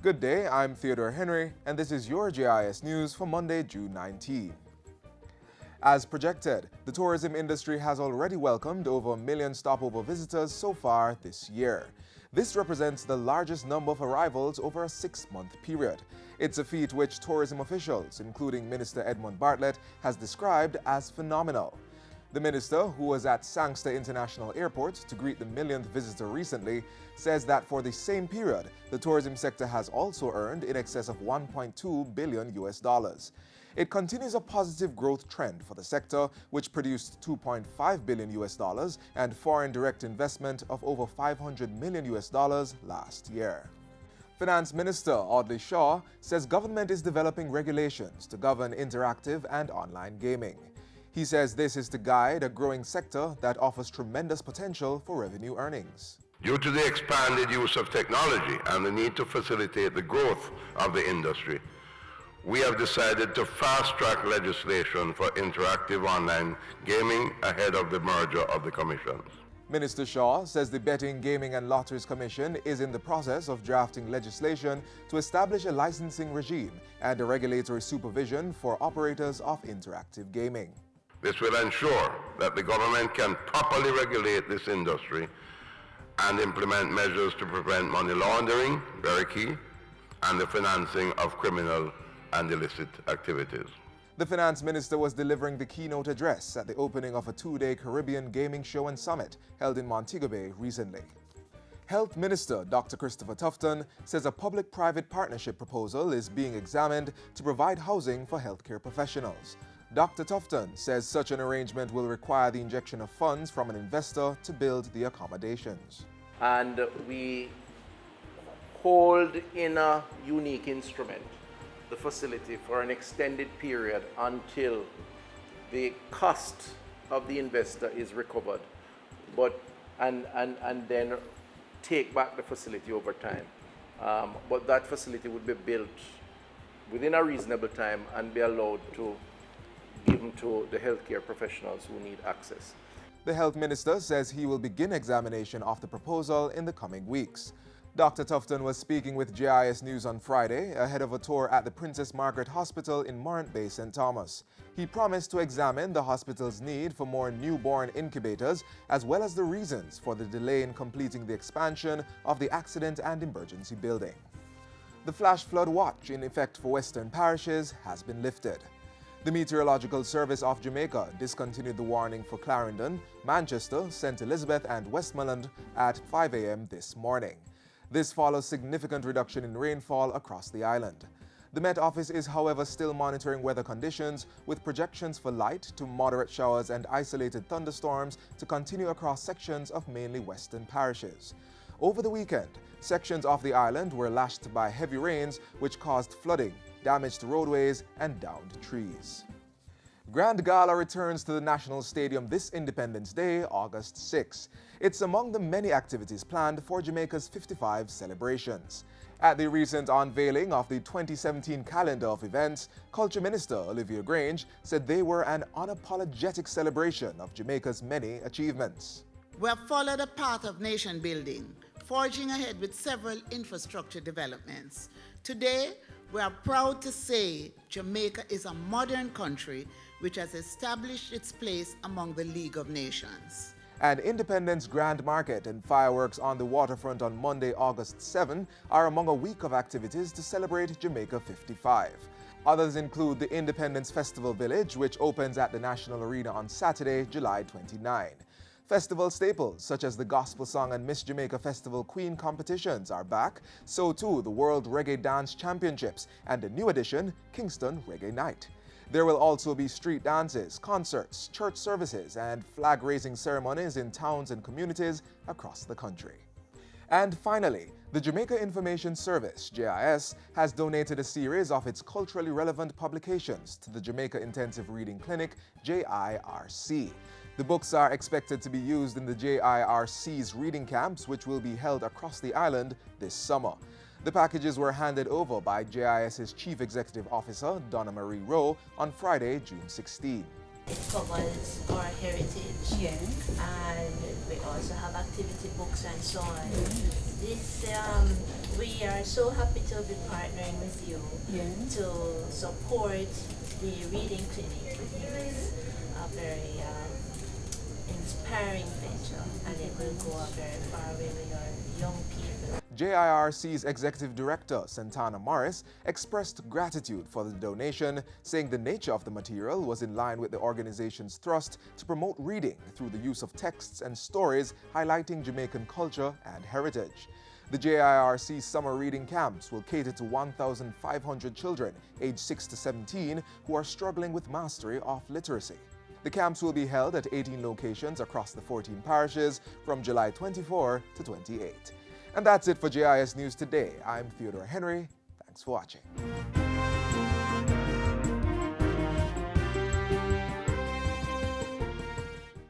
Good day, I'm Theodore Henry, and this is your GIS News for Monday, June 19. As projected, the tourism industry has already welcomed over 1 million stopover visitors so far this year. This represents the largest number of arrivals over a 6-month period. It's a feat which tourism officials, including Minister Edmund Bartlett, has described as phenomenal. The minister, who was at Sangster International Airport to greet the millionth visitor recently, says that for the same period, the tourism sector has also earned in excess of $1.2 billion. It continues a positive growth trend for the sector, which produced $2.5 billion and foreign direct investment of over $500 million last year. Finance Minister Audley Shaw says government is developing regulations to govern interactive and online gaming. He says this is to guide a growing sector that offers tremendous potential for revenue earnings. Due to the expanded use of technology and the need to facilitate the growth of the industry, we have decided to fast-track legislation for interactive online gaming ahead of the merger of the commissions. Minister Shaw says the Betting, Gaming and Lotteries Commission is in the process of drafting legislation to establish a licensing regime and a regulatory supervision for operators of interactive gaming. This will ensure that the government can properly regulate this industry and implement measures to prevent money laundering, very key, and the financing of criminal and illicit activities. The finance minister was delivering the keynote address at the opening of a 2-day Caribbean gaming show and summit held in Montego Bay recently. Health Minister Dr. Christopher Tufton says a public-private partnership proposal is being examined to provide housing for healthcare professionals. Dr. Tufton says such an arrangement will require the injection of funds from an investor to build the accommodations. And we hold in a unique instrument the facility for an extended period until the cost of the investor is recovered, and then take back the facility over time. But that facility would be built within a reasonable time and be allowed to given to the healthcare professionals who need access. The health minister says he will begin examination of the proposal in the coming weeks. Dr. Tufton was speaking with GIS News on Friday ahead of a tour at the Princess Margaret Hospital in Morant Bay, St. Thomas. He promised to examine the hospital's need for more newborn incubators as well as the reasons for the delay in completing the expansion of the accident and emergency building. The flash flood watch in effect for western parishes has been lifted. The Meteorological Service of Jamaica discontinued the warning for Clarendon, Manchester, St. Elizabeth and Westmoreland at 5 a.m. this morning. This follows significant reduction in rainfall across the island. The Met Office is, however, still monitoring weather conditions with projections for light to moderate showers and isolated thunderstorms to continue across sections of mainly western parishes. Over the weekend, sections of the island were lashed by heavy rains which caused flooding, damaged roadways and downed trees. Grand Gala returns to the National Stadium this Independence Day, August 6. It's among the many activities planned for Jamaica's 55 celebrations. At the recent unveiling of the 2017 calendar of events, Culture Minister Olivia Grange said they were an unapologetic celebration of Jamaica's many achievements. We have followed a path of nation building, forging ahead with several infrastructure developments. Today, we are proud to say Jamaica is a modern country which has established its place among the League of Nations. An Independence Grand Market and fireworks on the waterfront on Monday, August 7 are among a week of activities to celebrate Jamaica 55. Others include the Independence Festival Village, which opens at the National Arena on Saturday, July 29. Festival staples such as the Gospel Song and Miss Jamaica Festival Queen competitions are back, so too the World Reggae Dance Championships and a new edition, Kingston Reggae Night. There will also be street dances, concerts, church services, and flag-raising ceremonies in towns and communities across the country. And finally, the Jamaica Information Service, JIS, has donated a series of its culturally relevant publications to the Jamaica Intensive Reading Clinic, JIRC. The books are expected to be used in the JIRC's reading camps, which will be held across the island this summer. The packages were handed over by JIS's Chief Executive Officer, Donna Marie Rowe, on Friday, June 16. It covers our heritage, and we also have activity books and so on. This, we are so happy to be partnering with you to support the reading clinic. It is a very inspiring venture, and it will go very far away with our young people. JIRC's Executive Director, Santana Morris, expressed gratitude for the donation, saying the nature of the material was in line with the organization's thrust to promote reading through the use of texts and stories highlighting Jamaican culture and heritage. The JIRC summer reading camps will cater to 1,500 children aged 6 to 17 who are struggling with mastery of literacy. The camps will be held at 18 locations across the 14 parishes from July 24 to 28. And that's it for JIS News Today. I'm Theodore Henry. Thanks for watching.